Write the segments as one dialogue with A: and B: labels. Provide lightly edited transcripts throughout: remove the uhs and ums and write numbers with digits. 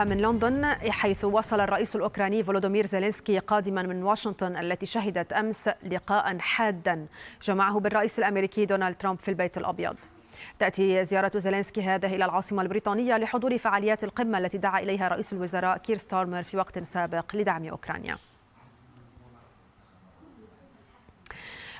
A: من لندن، حيث وصل الرئيس الأوكراني فولوديمير زيلينسكي قادما من واشنطن التي شهدت أمس لقاء حادا جمعه بالرئيس الأميركي دونالد ترامب في البيت الأبيض. تأتي زيارة زيلينسكي هذه إلى العاصمة البريطانية لحضور فعاليات القمة التي دعا إليها رئيس الوزراء كير ستارمر في وقت سابق لدعم أوكرانيا.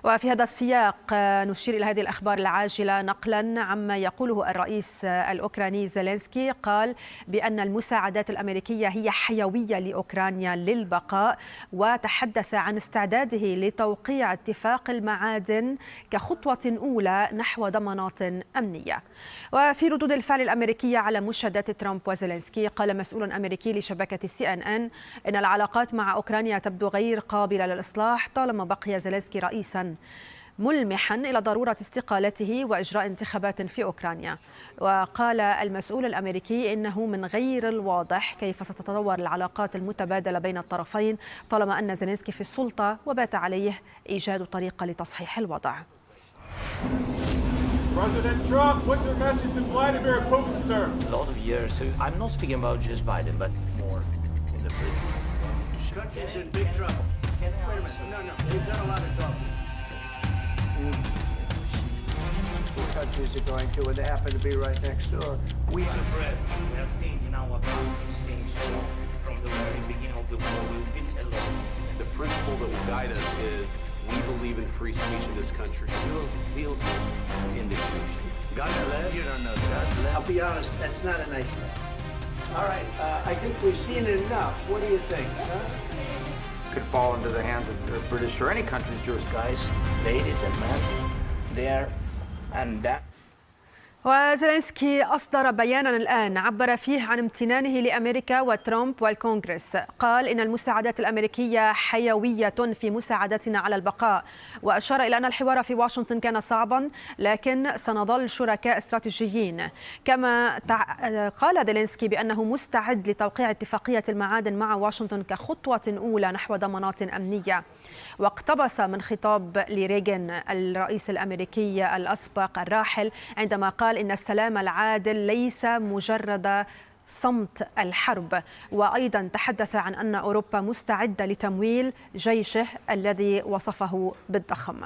A: وفي هذا السياق نشير إلى هذه الأخبار العاجلة نقلا عما يقوله الرئيس الأوكراني زيلينسكي. قال بأن المساعدات الأمريكية هي حيوية لأوكرانيا للبقاء، وتحدث عن استعداده لتوقيع اتفاق المعادن كخطوة أولى نحو ضمانات أمنية. وفي ردود الفعل الأمريكية على مشادات ترامب وزيلينسكي، قال مسؤول أمريكي لشبكة CNN إن العلاقات مع أوكرانيا تبدو غير قابلة للإصلاح طالما بقي زيلينسكي رئيسا، ملمحا إلى ضرورة استقالته وإجراء انتخابات في أوكرانيا. وقال المسؤول الأمريكي إنه من غير الواضح كيف ستتطور العلاقات المتبادلة بين الطرفين طالما أن زيلينسكي في السلطة، وبات عليه إيجاد طريقة لتصحيح الوضع.
B: President Trump, what's your message to Vladimir Putin, sir?
C: A lot of years. So I'm not speaking about just Biden, but more in the prison.
D: Country's in big trouble. Wait a minute. No. We've done a lot of talking. Countries are going to, and they happen to be right next door.
C: We are staying in our country, staying strong from the very beginning of the war. We've been alone.
E: The principle that will guide us is we believe in free speech in this country.
C: We will feel it in the future.
D: God bless. You don't know God bless. I'll be honest, that's not a nice thing. All right, I think we've seen enough. What do you think?
F: Could fall into the hands of the British or any country's jurisdiction.
C: Guys, ladies and men, there and that.
A: وزيلينسكي أصدر بيانا الآن عبر فيه عن امتنانه لأمريكا وترامب والكونغرس. قال إن المساعدات الأمريكية حيوية في مساعدتنا على البقاء، وأشار إلى أن الحوار في واشنطن كان صعبا لكن سنظل شركاء استراتيجيين. كما قال زيلينسكي بأنه مستعد لتوقيع اتفاقية المعادن مع واشنطن كخطوة أولى نحو ضمانات أمنية. واقتبس من خطاب لريغن الرئيس الأمريكي الأسبق الراحل عندما قال إن السلام العادل ليس مجرد صمت الحرب. وأيضا تحدث عن أن أوروبا مستعدة لتمويل جيشه الذي وصفه بالضخم.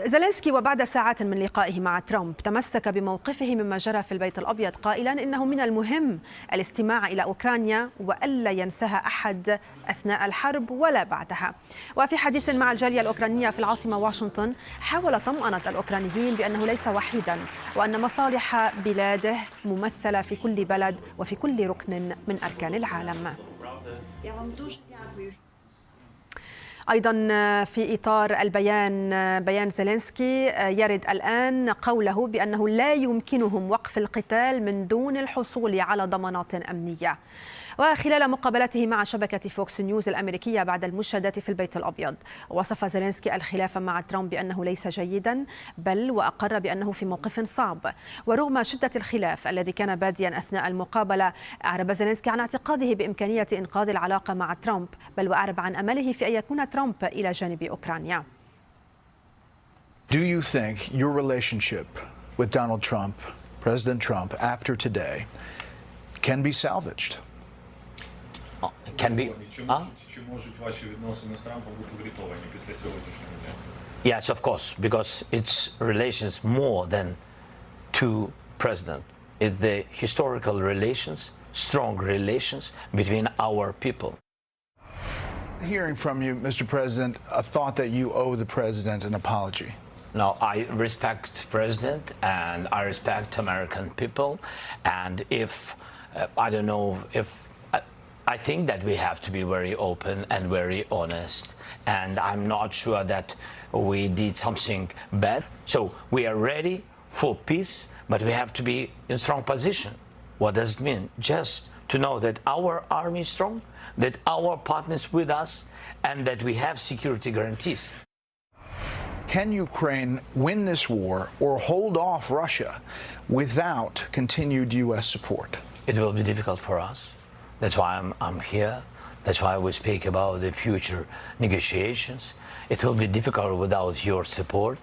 A: زيلينسكي وبعد ساعات من لقائه مع ترامب تمسك بموقفه مما جرى في البيت الأبيض، قائلا إنه من المهم الاستماع إلى أوكرانيا وألا ينساها أحد أثناء الحرب ولا بعدها. وفي حديث مع الجالية الأوكرانية في العاصمة واشنطن، حاول طمأنة الأوكرانيين بأنه ليس وحيدا، وأن مصالح بلاده ممثلة في كل بلد وفي كل ركن من أركان العالم. أيضا في إطار بيان زيلينسكي، يريد الآن قوله بأنه لا يمكنهم وقف القتال من دون الحصول على ضمانات أمنية. وخلال مقابلته مع شبكة فوكس نيوز الأمريكية بعد المشادات في البيت الأبيض، وصف زيلينسكي الخلاف مع ترامب بأنه ليس جيدا، بل وأقر بأنه في موقف صعب. ورغم شدة الخلاف الذي كان باديا أثناء المقابلة، أعرب زيلينسكي عن اعتقاده بإمكانية إنقاذ العلاقة مع ترامب، بل وأعرب عن أمله في أن يكون ترامب إلى جانب أوكرانيا.
G: Do you think your relationship with Donald Trump, President Trump, after today can be salvaged?
C: Can be. Yes, of course, because it's relations more than two presidents. It's the historical relations, strong relations between our people.
G: Hearing from you, Mr. President, a thought that you owe the president an apology.
C: No, I respect the president and I respect American people, and if I don't know if. I think that we have to be very open and very honest, and I'm not sure that we did something bad. So we are ready for peace, but we have to be in strong position. What does it mean? Just to know that our army is strong, that our partners with us, and that we have security guarantees.
G: Can Ukraine win this war or hold off Russia without continued U.S. support?
C: It will be difficult for us. That's why I'm here. That's why we speak about the future negotiations. It will be difficult without your support,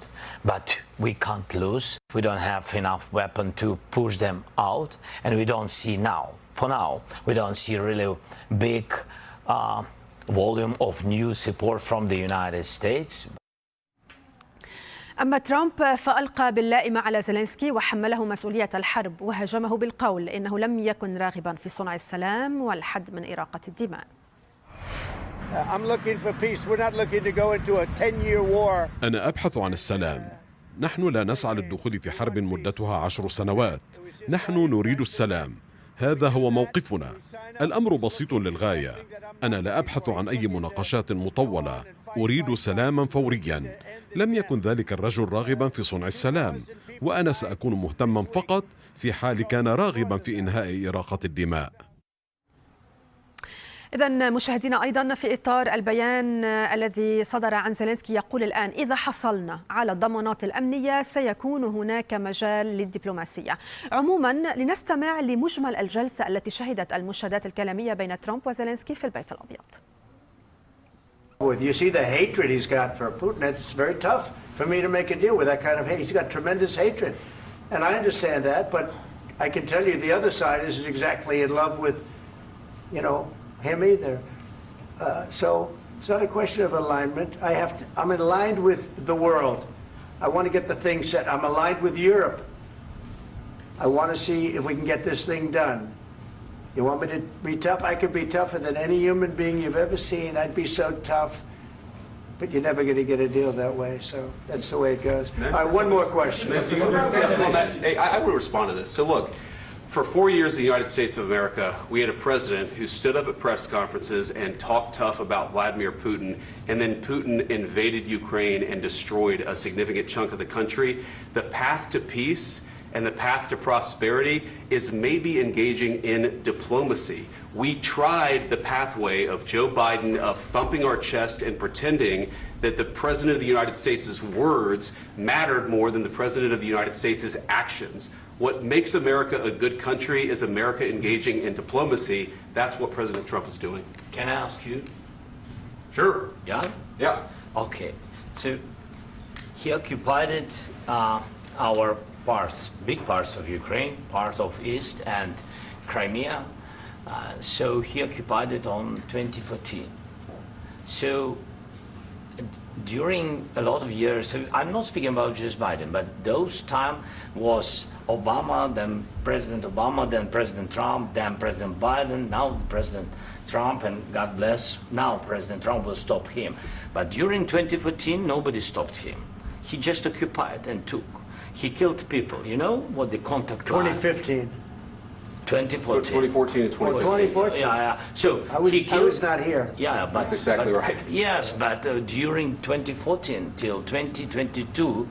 C: but we can't lose. We don't have enough weapons to push them out, and we don't see now for now, we don't see really big volume of new support from the United States.
A: أما ترامب فألقى باللائمة على زيلينسكي وحمله مسؤولية الحرب وهاجمه بالقول إنه لم يكن راغبا في صنع السلام والحد من إراقة الدماء.
H: أنا أبحث عن السلام. نحن لا نسعى للدخول في حرب مدتها 10 سنوات. نحن نريد السلام. هذا هو موقفنا. الأمر بسيط للغاية. أنا لا أبحث عن أي مناقشات مطولة. أريد سلاما فوريا. لم يكن ذلك الرجل راغبا في صنع السلام، وأنا سأكون مهتما فقط في حال كان راغبا في إنهاء إراقة الدماء.
A: إذن مشاهدينا، أيضا في إطار البيان الذي صدر عن زيلينسكي يقول الآن إذا حصلنا على الضمانات الأمنية سيكون هناك مجال للدبلوماسية. عموما لنستمع لمجمل الجلسة التي شهدت المشاهدات الكلامية بين ترامب وزيلينسكي في البيت الأبيض.
D: You see the hatred he's got for Putin. It's very tough for me to make a deal with that kind of hate. He's got tremendous hatred. And I understand that, but I can tell you the other side isn't exactly in love with, him either. So it's not a question of alignment. I'm aligned with the world. I want to get the thing set. I'm aligned with Europe. I want to see if we can get this thing done. You want me to be tough? I could be tougher than any human being you've ever seen. I'd be so tough. But you're never going to get a deal that way. So that's the way it goes. All right, one more question.
E: Hey, I want to respond to this. So look, for 4 years in the United States of America, we had a president who stood up at press conferences and talked tough about Vladimir Putin, and then Putin invaded Ukraine and destroyed a significant chunk of the country. The path to peace and the path to prosperity is maybe engaging in diplomacy. We tried the pathway of Joe Biden of thumping our chest and pretending that the President of the United States' words mattered more than the President of the United States' actions. What makes America a good country is America engaging in diplomacy. That's what President Trump is doing.
C: Can I ask you?
E: Sure.
C: Yeah?
E: Yeah.
C: Okay. So he occupied our big parts of Ukraine, part of East and Crimea. So he occupied it on 2014. So during a lot of years, I'm not speaking about just Biden, but those time was Obama, then President Obama, then President Trump, then President Biden, now President Trump, and God bless, now President Trump will stop him. But during 2014, nobody stopped him. He just occupied and took. He killed people. You know what the contact
D: 2015.
C: 2014.
E: 2014 and 2014.
D: 2014.
C: Yeah. So
D: I was not here.
C: Yeah, but
E: that's exactly right.
C: Yes, but during 2014 till 2022,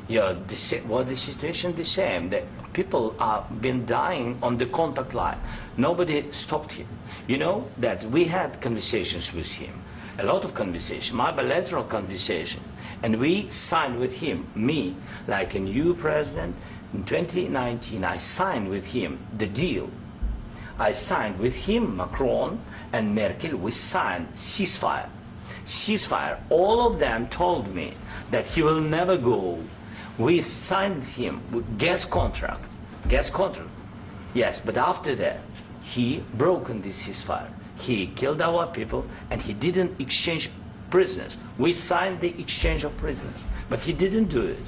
C: the situation the same. The people are been dying on the contact line. Nobody stopped him. You know that we had conversations with him, a lot of conversation, my bilateral conversation, and we signed with him. Me, like a new president. In 2019, I signed with him the deal. I signed with him, Macron and Merkel, we signed ceasefire. Ceasefire. All of them told me that he will never go. We signed him with gas contract. Yes, but after that, he broke this ceasefire. He killed our people and he didn't exchange prisoners. We signed the exchange of prisoners, but he didn't do it.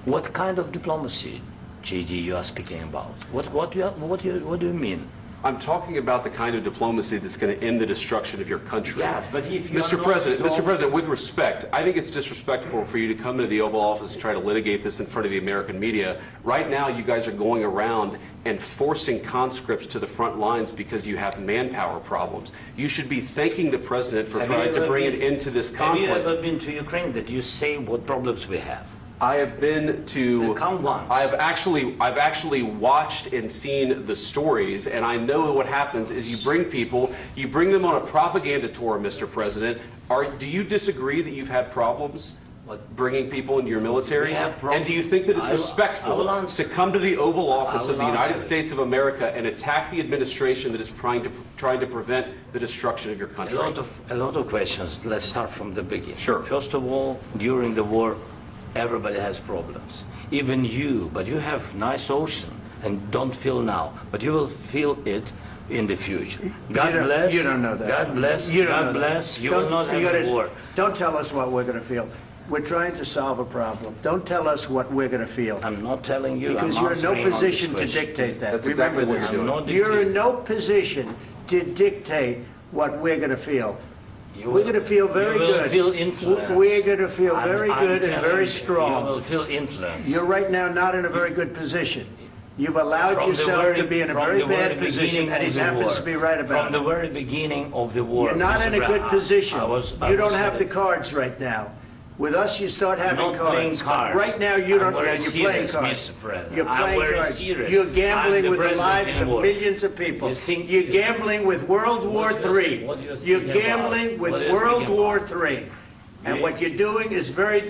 C: What kind of diplomacy, JD, you are speaking about? What do you mean?
E: I'm talking about the kind of diplomacy that's going to end the destruction of your country.
C: Yes, but if you
E: Mr. President, with respect, I think it's disrespectful for you to come into the Oval Office and try to litigate this in front of the American media. Right now, you guys are going around and forcing conscripts to the front lines because you have manpower problems. You should be thanking the President for trying to bring an end to this conflict.
C: Have you ever been to Ukraine that you say what problems we have?
E: I have been to.
C: Count once.
E: I've actually watched and seen the stories, and I know what happens is you bring them on a propaganda tour, Mr. President. Do you disagree that you've had problems bringing people into your military? And do you think that it's respectful to come to the Oval Office of the United States of America and attack the administration that is trying to prevent the destruction of your country?
C: A lot of questions. Let's start from the beginning.
E: Sure.
C: First of all, during the war, everybody has problems. Even you, but you have nice ocean and don't feel now, but you will feel it in the future. God bless.
D: You don't know that.
C: God bless.
D: You don't
C: God
D: know that.
C: bless. You will not have a war.
D: Don't tell us what we're going to feel. We're trying to solve a problem. Don't tell us what we're going to feel.
C: I'm not telling you.
D: Because
C: I'm
D: you're in no
C: answering on
D: position
C: this
D: to
C: question.
D: dictate that.
E: That's exactly what
D: Remember
E: you're
D: this.
E: doing.
D: You're in no position to dictate what we're going to feel. We're going to feel very good.
C: You will feel influence.
D: We're going to feel very
C: I'm
D: good and very
C: telling you,
D: strong.
C: You will feel influence.
D: You're right now not in a very good position. You've allowed yourself to be in a very bad position, and he happens to be right about it.
C: From the very beginning of the war.
D: You're not in a good position. You don't have the
C: the
D: cards right now. With us, you start having
C: not playing
D: cards.
C: cards.
D: Right now, you don't.
C: I'm very
D: You're playing
C: serious,
D: cards.
C: Mr. President.
D: You're
C: I'm
D: playing
C: very
D: cards.
C: serious.
D: You're gambling
C: I'm the
D: with the
C: president
D: lives
C: in
D: of
C: war.
D: millions of people.
C: You think-
D: You're gambling with World War
C: What do you
D: III.
C: think- what do you think
D: You're
C: about-
D: gambling with
C: what do you
D: World
C: think
D: War
C: about?
D: III. And
C: Yeah.
D: what you're doing is very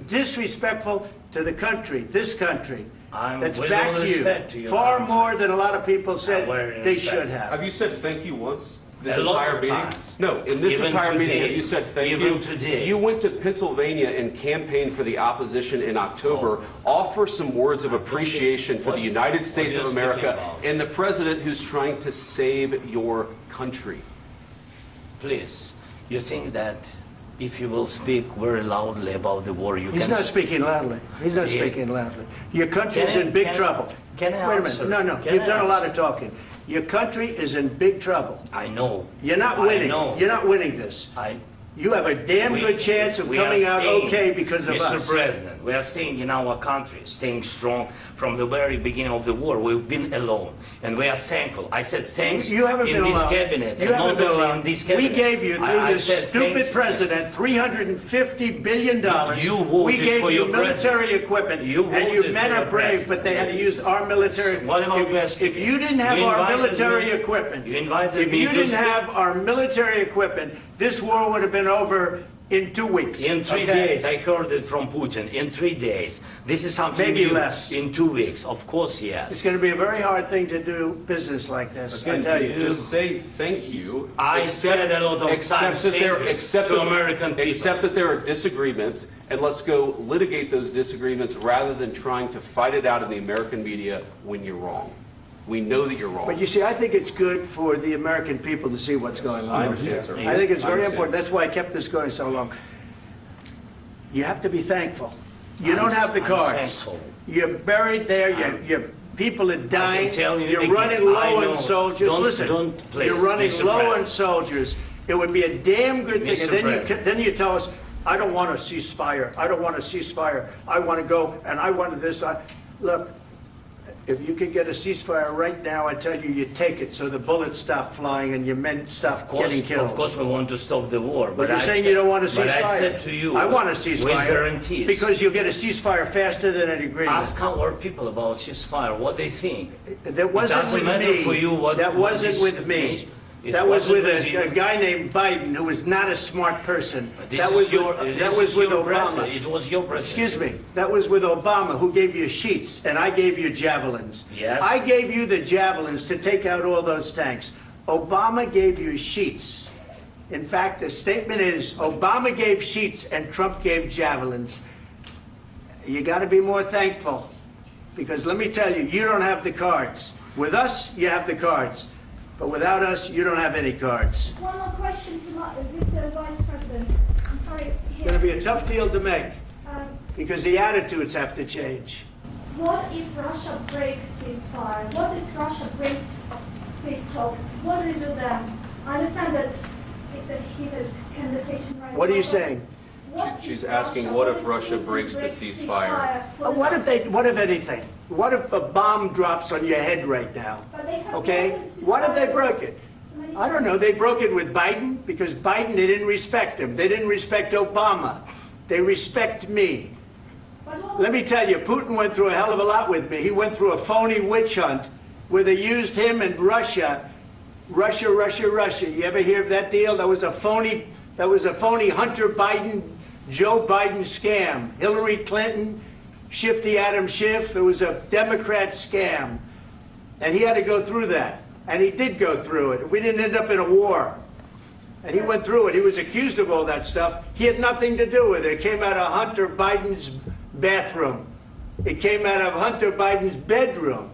D: disrespectful to the country, this country.
C: I'm
D: That's
C: with
D: back
C: all
D: to
C: respect to
D: you.
C: your
D: Far
C: country.
D: more than a lot of people said
C: very
D: they
C: respect.
D: should have.
E: Have you said thank you once? This
C: A lot
E: entire
C: of
E: meeting?
C: times.
E: No, in this
C: Even
E: entire meeting,
C: today.
E: have you said thank
C: Even
E: you?
C: today.
E: You went to Pennsylvania and campaigned for the opposition in October. Offer some words of appreciation for the United States
C: what
E: of
C: are you speaking
E: America
C: about?
E: and the president who's trying to save your country.
C: Please, you think that if you will speak very loudly about the war, you
D: He's
C: can...
D: not speaking loudly. He's not
C: Yeah.
D: speaking loudly. Your country's
C: Can I-
D: in big
C: can I-
D: trouble.
C: can I
D: Wait a
C: answer?
D: minute. No,
C: Can
D: you've
C: I
D: done a lot
C: answer?
D: of talking. Your country is in big trouble.
C: I know.
D: You're not
C: I
D: winning.
C: know.
D: You're not winning this. You have a damn good chance of
C: we are
D: coming out
C: staying,
D: okay because of
C: Mr.
D: us.
C: President, we are staying in our country, staying strong from the very beginning of the war. We've been alone, and we are thankful. I said thanks
D: You haven't
C: in
D: been
C: this
D: alone.
C: cabinet,
D: You
C: and
D: haven't
C: not
D: been
C: only
D: alone.
C: in this
D: We
C: cabinet.
D: gave you, through
C: I
D: this
C: said
D: stupid
C: thank you.
D: president, $350 billion.
C: You voted
D: we gave
C: for
D: you
C: your
D: military
C: president.
D: equipment,
C: You
D: and you
C: voted
D: men
C: for
D: are
C: your
D: brave, but they had to
C: president.
D: use our military.
C: What about West?
D: If you didn't have
C: You
D: our
C: invited
D: military
C: me-
D: equipment,
C: you invited
D: if
C: me
D: you
C: to
D: didn't
C: speak-
D: have our military equipment, this war would have been over in 2 weeks.
C: In 3
D: okay?
C: days, I heard it from Putin. In 3 days, this is something
D: Maybe
C: new.
D: less.
C: In 2 weeks, of course,
D: It's
C: yes.
D: going to be a very hard thing to do business like this. I
E: Again,
D: tell you.
E: just say thank you.
C: I said a lot of times
E: that there,
C: thank you
E: accept
C: to
E: that-
C: American people.
E: Accept that there are disagreements, and let's go litigate those disagreements rather than trying to fight it out in the American media when you're wrong. We know that you're wrong.
D: But you see, I think it's good for the American people to see what's going on.
E: I understand, sir.
D: I think it's
E: I
D: very
E: understand.
D: important. That's why I kept this going so long. You have to be thankful. You don't have the
C: I'm
D: cards.
C: thankful.
D: You're buried there. Your people are dying.
C: tell you
D: You're
C: again,
D: running
C: I
D: low
C: know.
D: on soldiers. Listen,
C: Don't please,
D: you're running
C: Mr.
D: low on
C: President.
D: soldiers. It would be a damn good thing.
C: Mr.
D: And then
C: President.
D: then you tell us, I don't want a ceasefire. I don't want a ceasefire. I want to go and I want this. Look, if you could get a ceasefire right now, I tell you, you take it so the bullets stop flying and your men stop getting killed.
C: Of course, we want to stop the war.
D: But you're
C: I
D: saying
C: said-
D: you don't want a ceasefire.
C: But I said to you,
D: I want a ceasefire.
C: with guarantees.
D: Because you'll get a ceasefire faster than an agreement.
C: Ask our people about ceasefire, what they think.
D: That wasn't
C: doesn't
D: with
C: matter
D: me.
C: for you what-
D: That
C: what
D: wasn't
C: this
D: with me.
C: means. It
D: That was
C: wasn't
D: with
C: with you.
D: a guy named Biden who was not a smart person.
C: This
D: That
C: is
D: was
C: your,
D: with,
C: this
D: that was
C: is
D: with
C: your
D: Obama.
C: president. It was your president.
D: Excuse me. That was with Obama, who gave you sheets, and I gave you javelins.
C: Yes.
D: I gave you the javelins to take out all those tanks. Obama gave you sheets. In fact, the statement is Obama gave sheets and Trump gave javelins. You got to be more thankful, because let me tell you, you don't have the cards. With us, you have the cards. But without us, you don't have any cards.
I: One more question to Mr. Vice President. I'm sorry.
D: It's going to be a tough deal to make,
I: Um,
D: because the attitudes have to change.
I: what if Russia breaks ceasefire? What if Russia breaks peace talks? What do we do then? I understand that it's a heated conversation right now.
D: What are you
I: but
D: saying?
I: what if
E: She's asking, what if Russia
I: Putin
E: breaks the ceasefire?
I: for the
D: What if anything? What if a bomb drops on your head right now?
I: But they have
D: Okay?
I: broken ceasefire.
D: What if they broke it? I don't know. They broke it with Biden, because Biden, they didn't respect him. They didn't respect Obama. They respect me.
I: But what-
D: Let me tell you, Putin went through a hell of a lot with me. He went through a phony witch hunt where they used him and Russia. Russia. You ever hear of that deal? That was a phony Hunter Biden, Joe Biden scam. Hillary Clinton, Shifty Adam Schiff. It was a Democrat scam. And he had to go through that. And he did go through it. We didn't end up in a war. And he went through it. He was accused of all that stuff. He had nothing to do with it. It came out of Hunter Biden's bathroom. It came out of Hunter Biden's bedroom.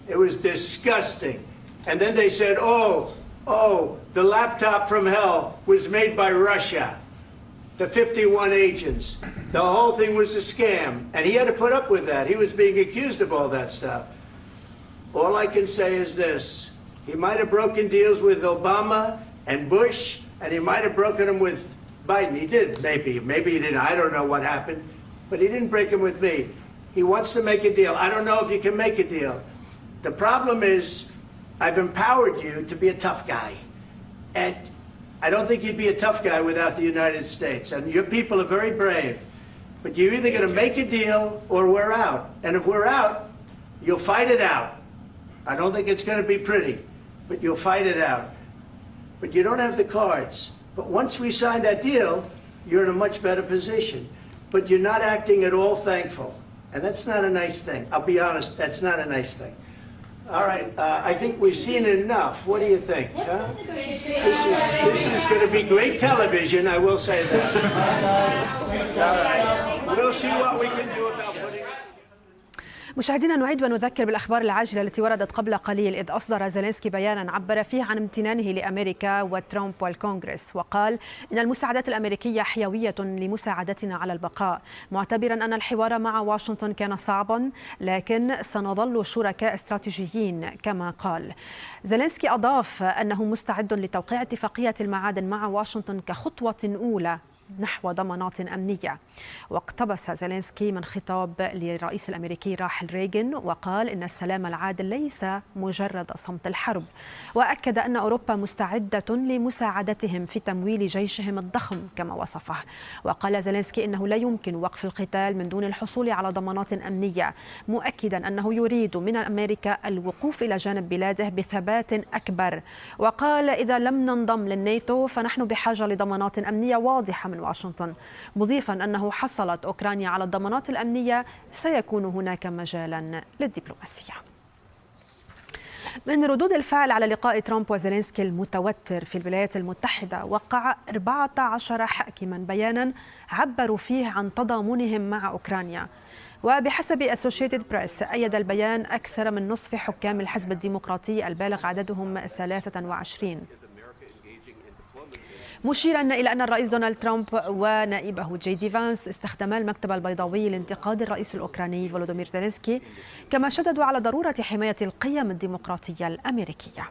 D: It was disgusting. And then they said, the laptop from hell was made by Russia. The 51 agents. The whole thing was a scam. And he had to put up with that. He was being accused of all that stuff. All I can say is this. He might have broken deals with Obama and Bush, and he might have broken them with Biden. He did, maybe. Maybe he didn't. I don't know what happened. But he didn't break them with me. He wants to make a deal. I don't know if you can make a deal. The problem is, I've empowered you to be a tough guy. And I don't think you'd be a tough guy without the United States. And your people are very brave. But you're either going to make a deal or we're out. And if we're out, you'll fight it out. I don't think it's going to be pretty, but you'll fight it out. But you don't have the cards. But once we sign that deal, you're in a much better position. But you're not acting at all thankful. And that's not a nice thing. I'll be honest, that's not a nice thing. All right, I think we've seen enough. What do you think? Huh? This is going to be great television, I will say that. All right, we'll see what we can do about putting...
A: مشاهدينا، نعيد ونذكر بالأخبار العاجلة التي وردت قبل قليل، إذ أصدر زيلينسكي بيانا عبر فيه عن امتنانه لأمريكا وترامب والكونغرس، وقال إن المساعدات الأمريكية حيوية لمساعدتنا على البقاء، معتبرا أن الحوار مع واشنطن كان صعبا لكن سنظل شركاء استراتيجيين كما قال. زيلينسكي أضاف أنه مستعد لتوقيع اتفاقية المعادن مع واشنطن كخطوة أولى نحو ضمانات أمنية. واقتبس زيلينسكي من خطاب للرئيس الأميركي راحل ريغن وقال إن السلام العادل ليس مجرد صمت الحرب، وأكد أن أوروبا مستعدة لمساعدتهم في تمويل جيشهم الضخم كما وصفه. وقال زيلينسكي إنه لا يمكن وقف القتال من دون الحصول على ضمانات أمنية، مؤكدا أنه يريد من أمريكا الوقوف إلى جانب بلاده بثبات أكبر. وقال إذا لم ننضم للناتو فنحن بحاجة لضمانات أمنية واضحة من واشنطن، مضيفا أنه حصلت أوكرانيا على الضمانات الأمنية سيكون هناك مجالا للدبلوماسية. من ردود الفعل على لقاء ترامب وزيلينسكي المتوتر في الولايات المتحدة، وقع 14 حاكما بيانا عبروا فيه عن تضامنهم مع أوكرانيا. وبحسب أسوشيتد بريس أيد البيان أكثر من نصف حكام الحزب الديمقراطي البالغ عددهم 23، مشيرا إلى أن الرئيس دونالد ترامب ونائبه جي فانس استخدما المكتب البيضاوي لانتقاد الرئيس الأوكراني فولوديمير زيلينسكي، كما شددوا على ضرورة حماية القيم الديمقراطية الأمريكية.